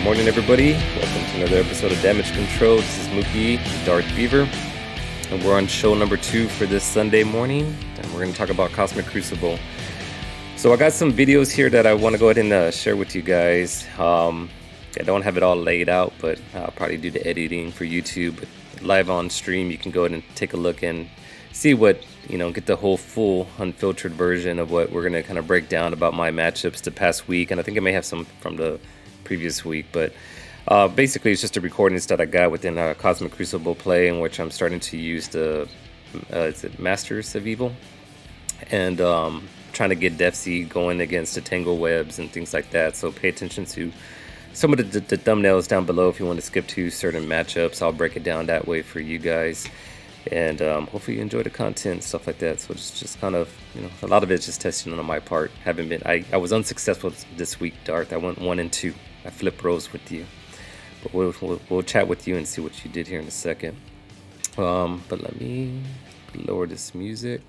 Morning, everybody. Welcome to another episode of Damage Control. This is Mookie, Darth Beaver, and we're on show number 2 for this Sunday morning, and we're going to talk about Cosmic Crucible. So I got some videos here that I want to go ahead and share with you guys. I don't have it all laid out, but I'll probably do the editing for YouTube. But live on stream, you can go ahead and take a look and see what, get the whole full unfiltered version of what we're going to kind of break down about my matchups the past week. And I think I may have some from the previous week, but basically it's just the recordings that I got within Cosmic Crucible play, in which I'm starting to use the is it Masters of Evil, and trying to get Deathseed going against the Tangled Webs and things like that. So pay attention to some of the thumbnails down below if you want to skip to certain matchups. I'll break it down that way for you guys, and hopefully you enjoy the content, stuff like that. So it's just kind of, a lot of it's just testing on my part. I was unsuccessful this week, Darth. I went 1 and 2. I flip rows with you, but we'll chat with you and see what you did here in a second. But let me lower this music,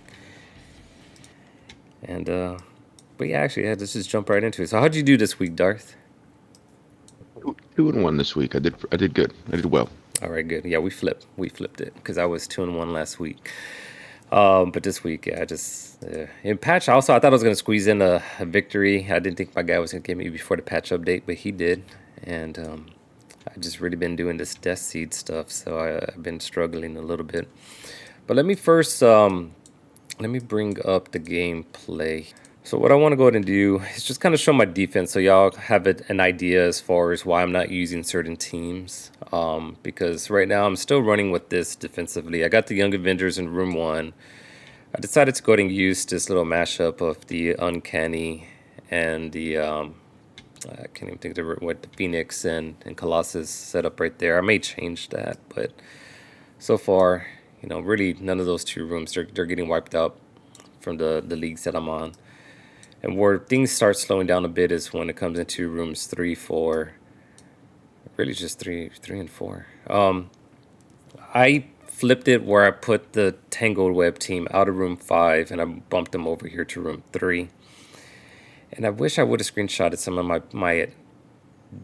and but yeah, actually, let's just jump right into it. So how'd you do this week, Darth? 2-1 this week. I did good. I did well. All right, good. Yeah, we flipped it because I was 2-1 last week. But this week, yeah, in patch. Also, I thought I was gonna squeeze in a victory. I didn't think my guy was gonna get me before the patch update, but he did. And I just really been doing this Deathseed stuff, so I've been struggling a little bit. But let me first let me bring up the gameplay. So what I want to go ahead and do is just kind of show my defense, so y'all have an idea as far as why I'm not using certain teams. Because right now I'm still running with this defensively. I got the Young Avengers in room 1. I decided to go ahead and use this little mashup of the Uncanny and the I can't even think of what the Phoenix and Colossus set up right there. I may change that, but so far, really none of those 2 rooms, they're getting wiped out from the leagues that I'm on. And where things start slowing down a bit is when it comes into rooms 3, 4, really just 3 and 4. I flipped it where I put the Tangled Web team out of room 5 and I bumped them over here to room 3. And I wish I would have screenshotted some of my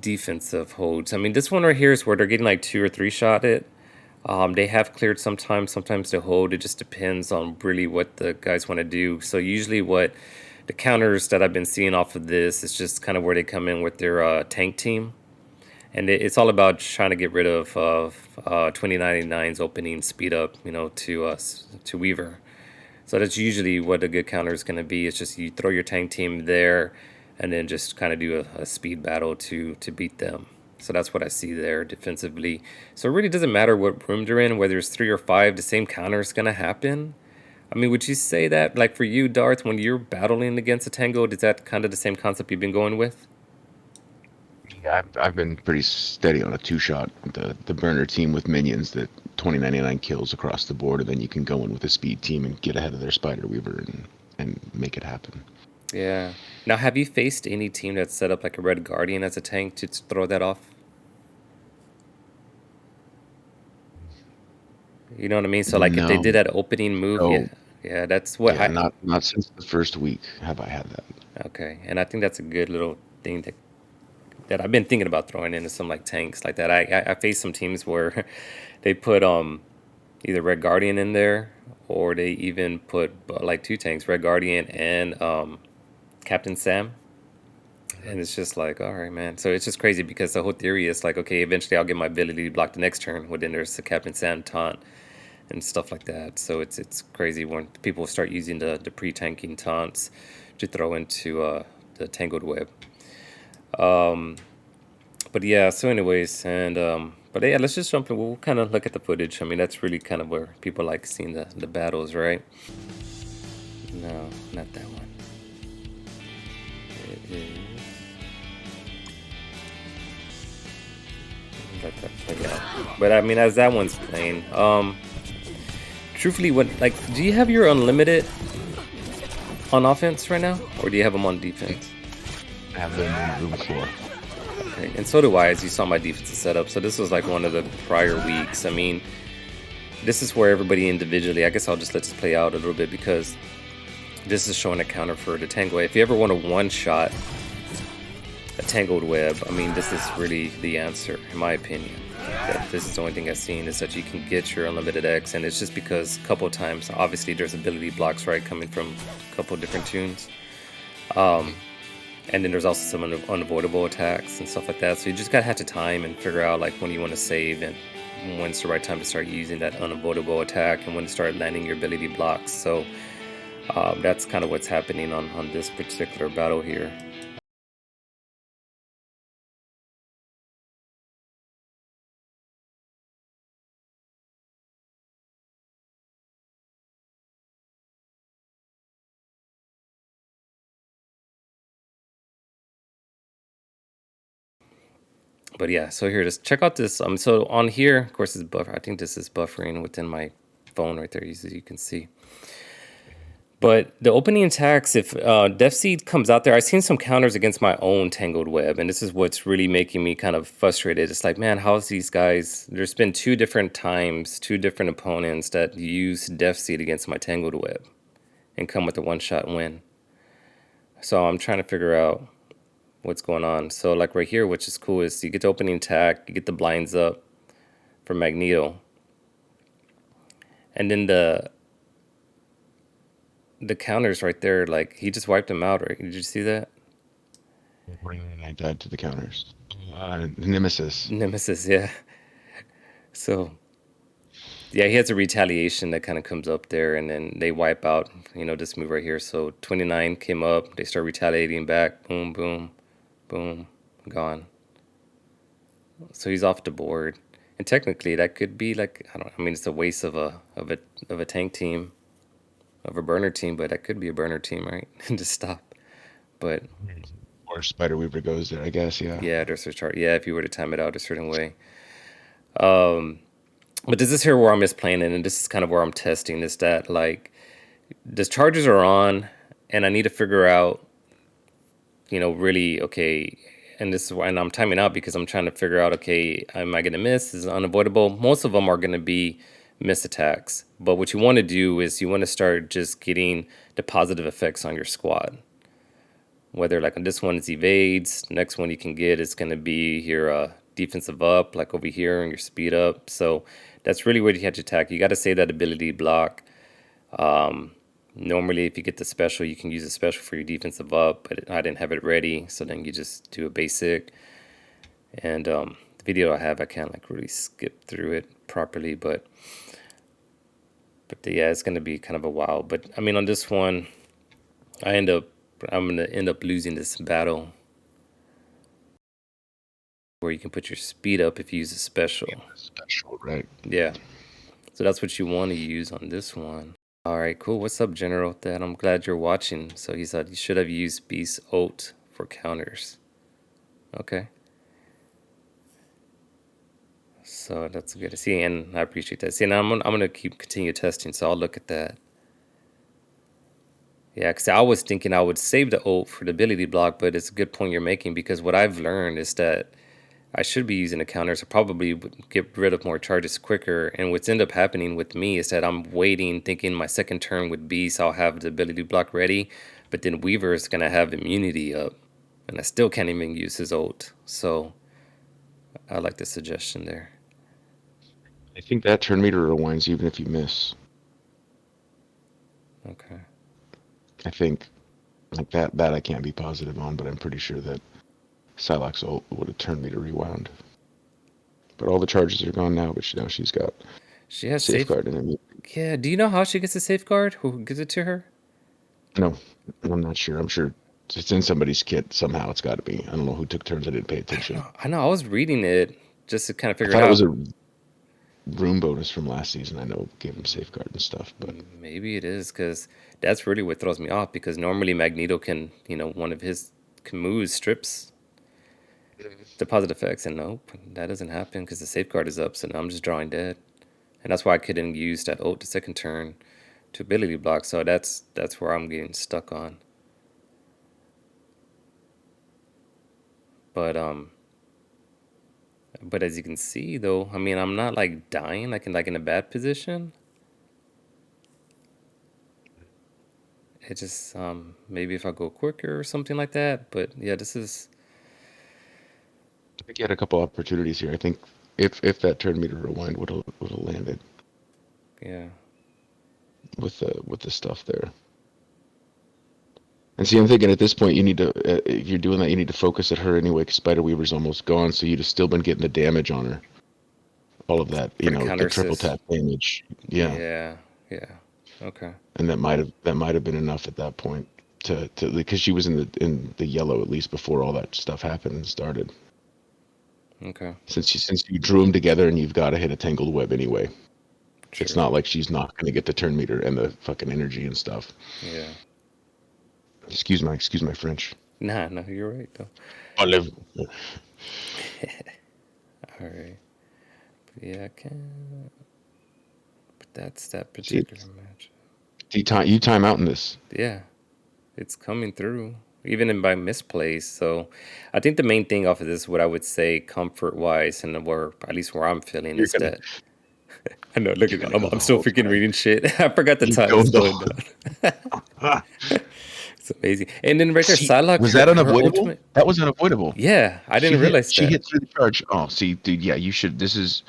defensive holds. I mean, this one right here is where they're getting like 2 or 3 shot it. They have cleared sometimes they hold. It just depends on really what the guys want to do. So usually what the counters that I've been seeing off of this is just kind of where they come in with their tank team. And it's all about trying to get rid of 2099's opening speed up, to Weaver. So that's usually what a good counter is going to be. It's just you throw your tank team there and then just kind of do a speed battle to beat them. So that's what I see there defensively. So it really doesn't matter what room they're in, whether it's 3 or 5, the same counter is going to happen. I mean, would you say that, like for you, Darth, when you're battling against a Tango, is that kind of the same concept you've been going with? Yeah, I've been pretty steady on a 2-shot, the burner team with minions that 2099 kills across the board, and then you can go in with a speed team and get ahead of their Spider Weaver and make it happen. Yeah. Now, have you faced any team that's set up like a Red Guardian as a tank to throw that off? You know what I mean? So like if they did that opening move, yeah, that's what not since the first week have I had that. Okay, and I think that's a good little thing that I've been thinking about throwing into some like tanks like that. I faced some teams where they put either Red Guardian in there, or they even put like 2 tanks, Red Guardian and Captain Sam. And it's just like, all right, man. So it's just crazy because the whole theory is like, okay, eventually I'll get my ability to block the next turn. Well, then there's the Captain Sam taunt and stuff like that. So it's crazy when people start using the pre-tanking taunts to throw into the Tangled Web. But yeah, so anyways, and but yeah, let's just jump in. We'll kind of look at the footage. I mean, that's really kind of where people like seeing the battles, right? No, not that one. It is. Let that play out. But I mean, as that one's playing, truthfully, do you have your unlimited on offense right now, or do you have them on defense? I have them on room 4. Okay, and so do I, as you saw my defensive setup. So this was like one of the prior weeks. I mean, this is where everybody individually, I guess I'll just let this play out a little bit because this is showing a counter for the Tango. If you ever want a one-shot a Tangled Web. I mean, this is really the answer, in my opinion. That this is the only thing I've seen is that you can get your unlimited X, and it's just because a couple of times, obviously, there's ability blocks, right, coming from a couple of different tunes. And then there's also some unavoidable attacks and stuff like that. So you just gotta have to time and figure out like when you want to save and when's the right time to start using that unavoidable attack and when to start landing your ability blocks. So that's kind of what's happening on this particular battle here. But yeah, so here, just check out this. So on here, of course, is buffer. I think this is buffering within my phone right there, as you can see. But the opening attacks, if Deathseed comes out there, I've seen some counters against my own Tangled Web, and this is what's really making me kind of frustrated. It's like, man, how's these guys? There's been two different times, two different opponents that use Deathseed against my Tangled Web and come with a one-shot win. So I'm trying to figure out what's going on. So like right here, which is cool, is you get the opening attack, you get the blinds up for Magneto, and then the counters right there, like he just wiped them out, right? Did you see that? And I died to the counters. Nemesis. Nemesis, yeah. So yeah, he has a retaliation that kind of comes up there, and then they wipe out, this move right here. So 29 came up, they start retaliating back, boom, boom, boom, gone. So he's off the board, and technically that could be like I mean, it's a waste of a tank team, of a burner team, but that could be a burner team, right? And just stop. But Or Spider Weaver goes there, I guess, yeah. yeah, there's a chart. Yeah, if you were to time it out a certain way. But this is here where I'm misplaying it, and this is kind of where I'm testing is that like the charges are on, and I need to figure out, really okay. And this is why, and I'm timing out because I'm trying to figure out, okay, am I going to miss? Is it unavoidable? Most of them are going to be miss attacks. But what you want to do is you want to start just getting the positive effects on your squad. Whether like on this one is evades, next one you can get is going to be your defensive up, like over here, and your speed up. So that's really where you have to attack. You got to save that ability block. Normally, if you get the special, you can use a special for your defensive up, but I didn't have it ready, so then you just do a basic. And the video I have, I can't like really skip through it properly, but yeah, it's gonna be kind of a while. But I mean, on this one, I'm gonna end up losing this battle where you can put your speed up if you use a special. Special, right? Yeah, so that's what you want to use on this one. All right, cool. What's up, General? That I'm glad you're watching. So he said you should have used Beast Ult for counters. Okay. So that's good to see, and I appreciate that. See, now I'm gonna continue testing, so I'll look at that. Yeah, because I was thinking I would save the ult for the ability block, but it's a good point you're making because what I've learned is that I should be using the counters to probably get rid of more charges quicker. And what's end up happening with me is that I'm waiting, thinking my second turn with Beast, I'll have the ability block ready, but then Weaver is gonna have immunity up, and I still can't even use his ult. So I like the suggestion there. I think that turn meter rewinds even if you miss. Okay. I think like that I can't be positive on, but I'm pretty sure that Psylocke's ult would have turned me to rewound. But all the charges are gone now, but now she's got She has safeguard in it. Yeah, do you know how she gets a safeguard? Who gives it to her? No, I'm not sure. I'm sure it's in somebody's kit somehow. It's got to be. I don't know who took turns. I didn't pay attention. I know, I was reading it just to kind of I figure it thought it out. was a room bonus from last season. I know gave him safeguard and stuff, but Maybe it is because that's really what throws me off because normally Magneto can, one of his moves strips the positive effects, and nope, that doesn't happen because the safeguard is up, so now I'm just drawing dead. And that's why I couldn't use that ult the second turn to ability block, so that's where I'm getting stuck on. But as you can see though, I mean I'm not like dying like in a bad position. It just maybe if I go quicker or something like that. But yeah, this is I think he had a couple opportunities here. I think if that turn meter rewind would have landed Yeah. with the stuff there. And see, I'm thinking at this point you need to if you're doing that, you need to focus at her anyway, because Spider Weaver's almost gone, so you'd have still been getting the damage on her. All of that, For the the counter triple assist. tap damage. Yeah, Yeah. Yeah. Okay. and that might have been enough at that point to because she was in the yellow at least before all that stuff happened and started. Okay. Since you drew them together and you've got to hit a tangled web anyway. It's True. not like she's not going to get the turn meter and the fucking energy and stuff. Yeah. Excuse my French. Nah, no, you're right though. Olive. All right. But yeah, I can. But that's that See, particular match. you time out in this. Yeah, it's coming through, even in by misplays. So, I think the main thing off of this, what I would say, comfort wise, and where at least where I'm feeling You're is gonna that I know. Look you're at that. gonna go I'm the still whole freaking time. reading shit. I forgot the You time go is the going whole. down. It's amazing. And then right there, See, Psylocke, was that her unavoidable? ultimate. That was unavoidable. Yeah, I She didn't hit. realize She that. hit through the charge. Oh, see, dude. Yeah, you should. This is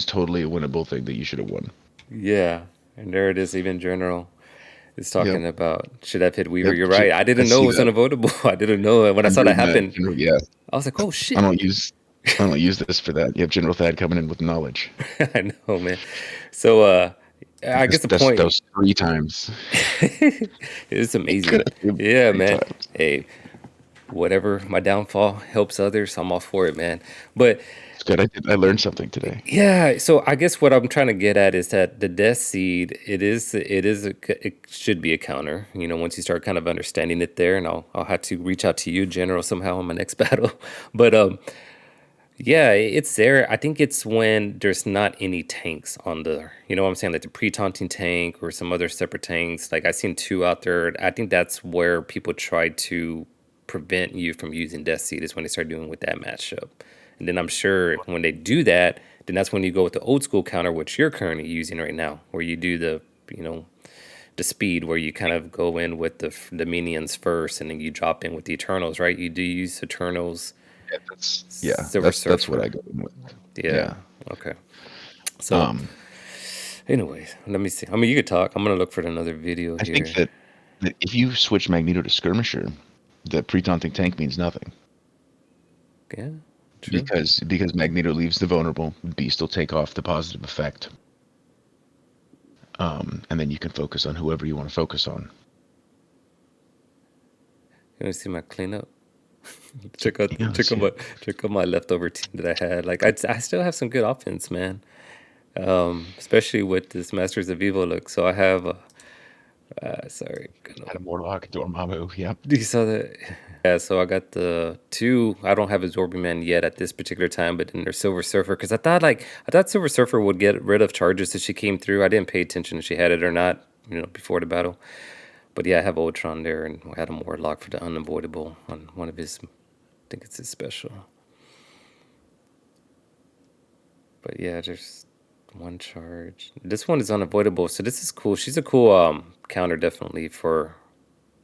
totally a winnable thing that you should have won. Yeah, and there it is. Even General is Yep. talking about should have hit Weaver. Yep. You're right. I I didn't know see it was that. unavoidable. I didn't know it when I I'm saw that reading that. happen. Yeah. I was like, oh I shit. don't use. I don't use this for that. You have General Thad coming in with knowledge. I know, man. So, I guess the That point was 3 times. it's He could amazing. have been Yeah, three man. times. Hey, whatever my downfall helps others, I'm all for it, man. But It's good. I learned something today. yeah, so I guess what I'm trying to get at is that the Death Seed, it should be a counter. Once you start kind of understanding it there, and I'll have to reach out to you, General, somehow in my next battle. But yeah, it's there. I think it's when there's not any tanks on you know what I'm saying, like the pre-taunting tank or some other separate tanks. Like I seen two out there. I think that's where people try to prevent you from using Death Seed is when they start doing with that matchup. And then I'm sure when they do that, then that's when you go with the old school counter, which you're currently using right now, where you do you know, the speed where you kind of go in with the minions first and then you drop in with the Eternals, right? You do use Eternals, Yeah, yeah. Silver That's what I Surfer. go in with. Yeah. Yeah. Okay. So, Um. anyways, let me see. I mean, you could talk. I'm gonna look for another video I think here. that if you switch Magneto to Skirmisher, the pre-taunting tank means nothing Yeah. True. because Magneto leaves the vulnerable. Beast will take off the positive effect. And then you can focus on whoever you want to focus on. You want to see my cleanup? check out Yeah, let's check out see my it. check out my leftover team that I had. Like I still have some good offense, man. Especially with this Masters of Evil look. So I have. Sorry, Had a Morlock, Dormammu. Yep. you saw that? Yeah, so I got the two. I don't have a Zorby Man yet at this particular time, but then there's Silver Surfer because I thought Silver Surfer would get rid of charges if she came through. I didn't pay attention if she had it or not, before the battle. But yeah, I have Ultron there, and I had a Warlock for the unavoidable on one of his. I think it's his special. But yeah, there's one charge. This one is unavoidable, so this is cool. She's a cool counter definitely for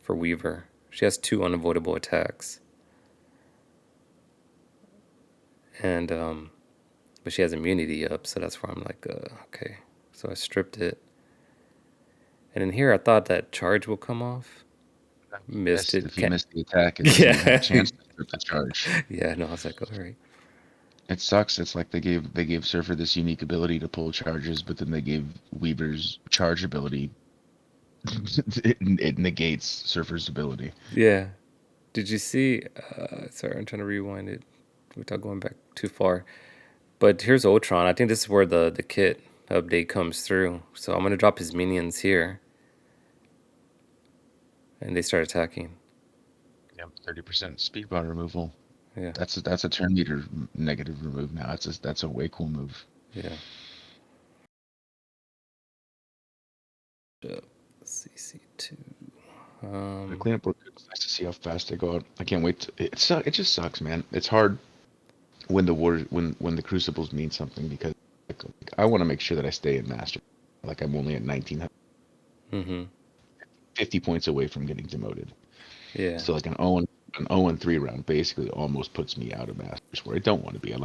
Weaver. She has two unavoidable attacks. And but she has immunity up, so that's where I'm like, okay. So I stripped it. And in here I thought that charge will come off. Missed it. If you miss the attack, it doesn't even have a Yeah. chance to flip the charge. Yeah, no, I was like, all right. It sucks. It's like they gave Surfer this unique ability to pull charges, but then they gave Weaver's charge ability. it negates Surfer's ability. Yeah. Did you see sorry, I'm trying to rewind it without going back too far. But here's Ultron. I think this is where the kit update comes through. So I'm gonna drop his minions here. And they start attacking. Yep, 30% speed bar removal. Yeah. That's a turn meter negative remove now. That's a way cool move. Yeah. CC2. The cleanup work. It's nice to see how fast they go out. I can't wait. It just sucks, man. It's hard when the crucibles mean something because I want to make sure that I stay in master. Like I'm only at 1900, Mm-hmm. 50 points away from getting demoted. Yeah. So like an an 0-3 round basically almost puts me out of Masters, where I don't want to be. I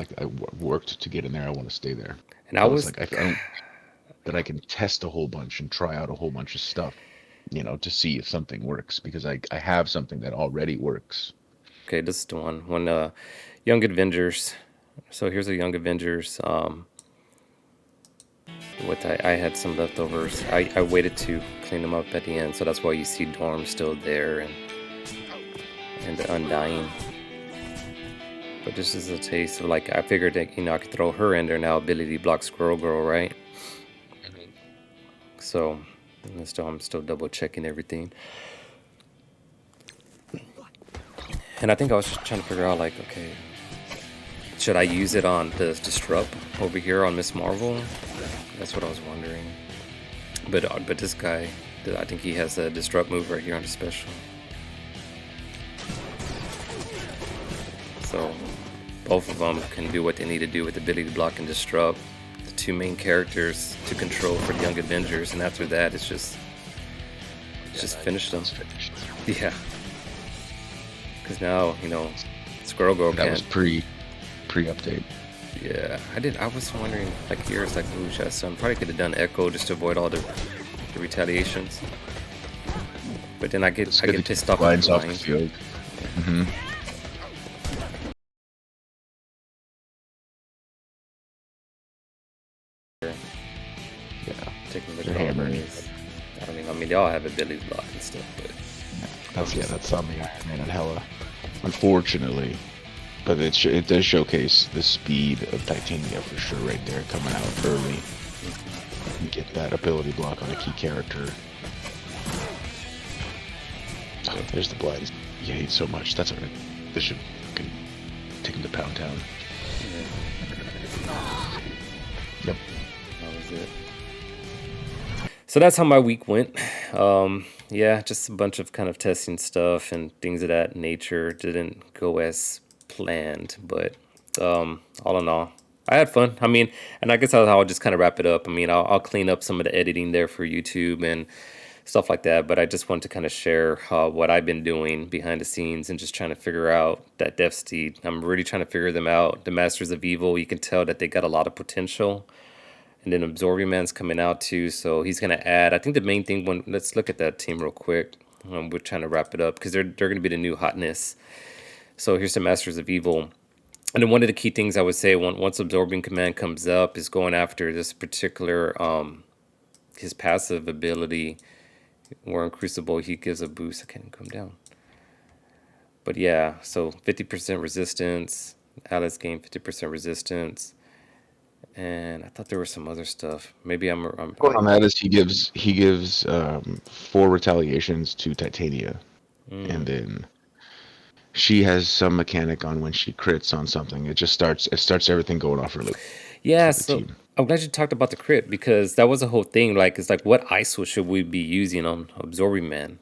worked to get in there. I want to stay there. And I But it's was like I don't that I can test a whole bunch and try out a whole bunch of stuff, to see if something works, because I have something that already works. okay. This is the one when Young Avengers. So here's a Young Avengers. What I had some leftovers. I waited to clean them up at the end, so that's why you see Dorm still there and the Undying. But this is a taste of, like, I figured that, I could throw her in there now, ability block Squirrel Girl, right? So I'm still double checking everything. And I think I was just trying to figure out, like, okay, should I use it on the Disrupt over here on Miss Marvel? That's what I was wondering. But this guy, I think he has a Disrupt move right here on the special. So both of them can do what they need to do with ability block and Disrupt. The two main characters to control for the Young Avengers, and after that, it's just finish them. Yeah. Because now, Squirrel Girl That can. was pre-update. Yeah, I was wondering, like, here it's like, ooh, some probably could have done Echo just to avoid all the retaliations. But then I get pissed off at Lines the off the lines. field. Mm-hmm. Yeah, taking a look They're at all hammering these. I mean, they all have ability block and stuff, but That's on the Iron Man and Hella, unfortunately. But it does showcase the speed of Titania for sure right there, coming out early. You get that ability block on a key character. Oh, there's the blinds. You hate so much. That's alright. This should fucking take him to Pound Town. Yep. that was it. So that's how my week went. Yeah, just a bunch of kind of testing stuff and things of that nature. Didn't go as planned, but all in all, I had fun. I mean, and I guess I'll just kind of wrap it up. I mean, I'll clean up some of the editing there for YouTube and stuff like that, but I just want to kind of share what I've been doing behind the scenes and just trying to figure out that Deathseed. I'm really trying to figure them out. The Masters of Evil, you can tell that they got a lot of potential. And then Absorbing Man's coming out too, so he's gonna add. I think the main thing, let's look at that team real quick. We're trying to wrap it up because they're gonna be the new hotness. So here's the Masters of Evil. And then one of the key things I would say, once Absorbing Command comes up, is going after this particular his passive ability. Where in Crucible he gives a boost. I can't come down. But yeah, so 50% resistance. Allies gain 50% resistance. And I thought there was some other stuff. Maybe I'm Going on that is he gives 4 retaliations to Titania, and then she has some mechanic on when she crits on something. It starts everything going off her loop. Yeah, For the so team. I'm glad you talked about the crit because that was a whole thing. Like, it's like, what ISO should we be using on Absorbing Man?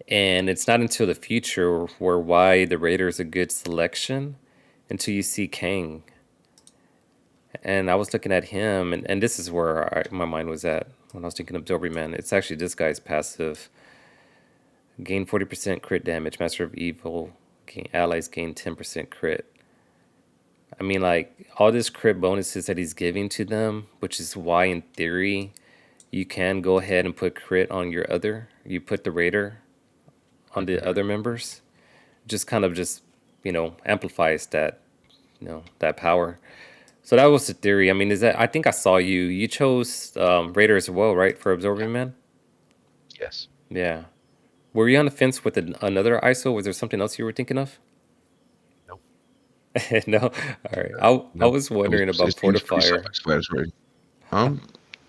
And it's not until the future where why the Raider is a good selection until you see Kang. And I was looking at him, and this is where my mind was at when I was thinking Absorbing Man. It's actually this guy's passive. Gain 40% crit damage. Master of Evil. Allies gain 10% crit. I mean, like, all this crit bonuses that he's giving to them, which is why, in theory, you can go ahead and put crit on your other. You put the Raider on the other members. Just kind of amplifies that, that power. So that was the theory. I mean, I think I saw you chose Raider as well, right, for Absorbing Man? Yes. Yeah. Were you on the fence with another ISO? Was there something else you were thinking of? Nope. No? All right. I Nope. was wondering about It seems pretty Fortifier. self-explanatory.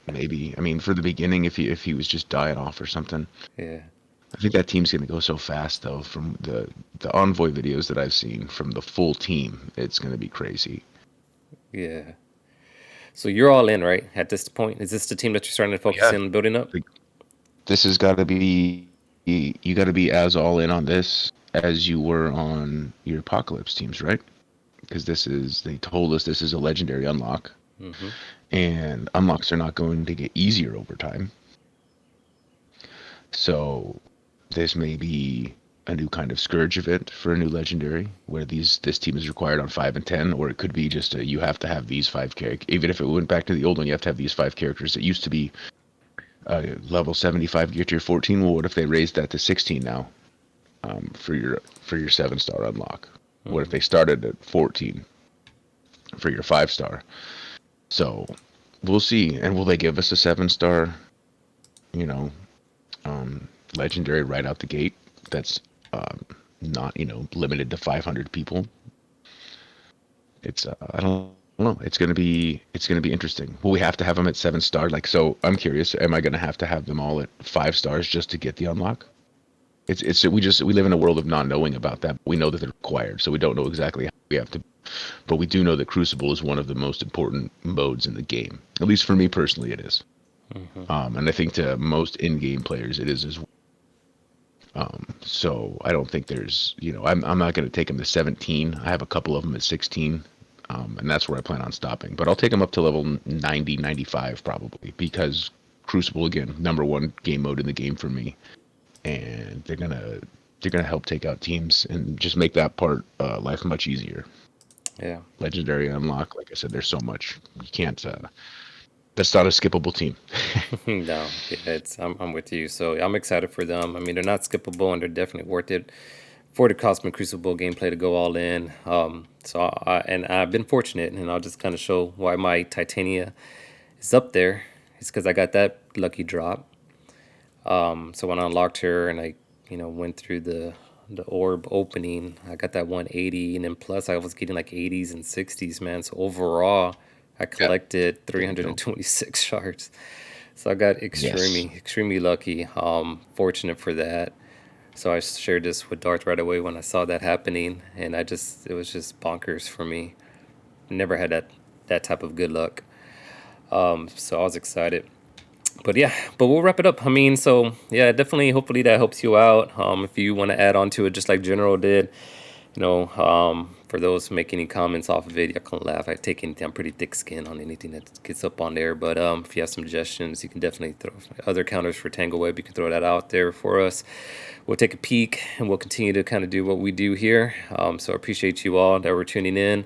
Maybe. I mean, for the beginning, if he was just dying off or something. Yeah. I think that team's gonna go so fast though. From the Envoy videos that I've seen from the full team, it's gonna be crazy. Yeah. So you're all in, right? At this point, is this the team that you're starting to focus Yeah. in on building up? Like, this has got to be you got to be as all in on this as you were on your Apocalypse teams, right? Because they told us this is a legendary unlock, and unlocks are not going to get easier over time. So this may be a new kind of scourge event for a new legendary, where this team is required on 5 and 10, or it could be just you have to have these 5 characters. Even if it went back to the old one, you have to have these 5 characters. It used to be level 75 gear tier 14. Well, what if they raised that to 16 now, for your 7-star unlock? What if Mm-hmm. they started at 14 for your 5-star? So we'll see. And will they give us a 7-star, you know, legendary right out the gate? That's not limited to 500 people. It's I don't know. It's gonna be interesting. Will we have to have them at 7-star? Like, so I'm curious. Am I gonna have them all at 5 stars just to get the unlock? It's we live in a world of not knowing about that. We know that they're required, so we don't know exactly how we have to. But we do know that Crucible is one of the most important modes in the game. At least for me personally, it is. Mm-hmm. And I think to most in-game players, it is as well. So I don't think there's, I'm not going to take them to 17. I have a couple of them at 16, and that's where I plan on stopping. But I'll take them up to level 90, 95 probably, because Crucible, again, number one game mode in the game for me, and they're gonna help take out teams and just make that part life much easier. Yeah. Legendary unlock, like I said, there's so much you can't. That's not a skippable team. No, yeah, I'm with you. So I'm excited for them. I mean, they're not skippable, and they're definitely worth it for the Cosmic Crucible gameplay to go all in. And I've been fortunate, and I'll just kind of show why my Titania is up there. It's because I got that lucky drop. So when I unlocked her and I, went through the orb opening, I got that 180, and then plus I was getting like 80s and 60s, man. So overall, I Yeah. collected There you go. 326 shards. So I got Yes. extremely lucky. Fortunate for that. So I shared this with Darth right away when I saw that happening, and it was just bonkers for me. Never had that type of good luck. So I was excited. But yeah, but we'll wrap it up. I mean, so yeah, definitely. Hopefully that helps you out. If you want to add on to it, just like General did, for those making any comments off of it, I can laugh. I take anything. I'm pretty thick skin on anything that gets up on there. But if you have some suggestions, you can definitely throw other counters for Tangle Web. You can throw that out there for us. We'll take a peek and we'll continue to kind of do what we do here. So I appreciate you all that were tuning in.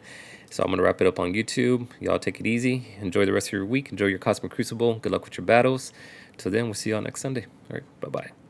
So I'm gonna wrap it up on YouTube. Y'all take it easy. Enjoy the rest of your week. Enjoy your Cosmic Crucible. Good luck with your battles. Till then, we'll see y'all next Sunday. All right, bye bye.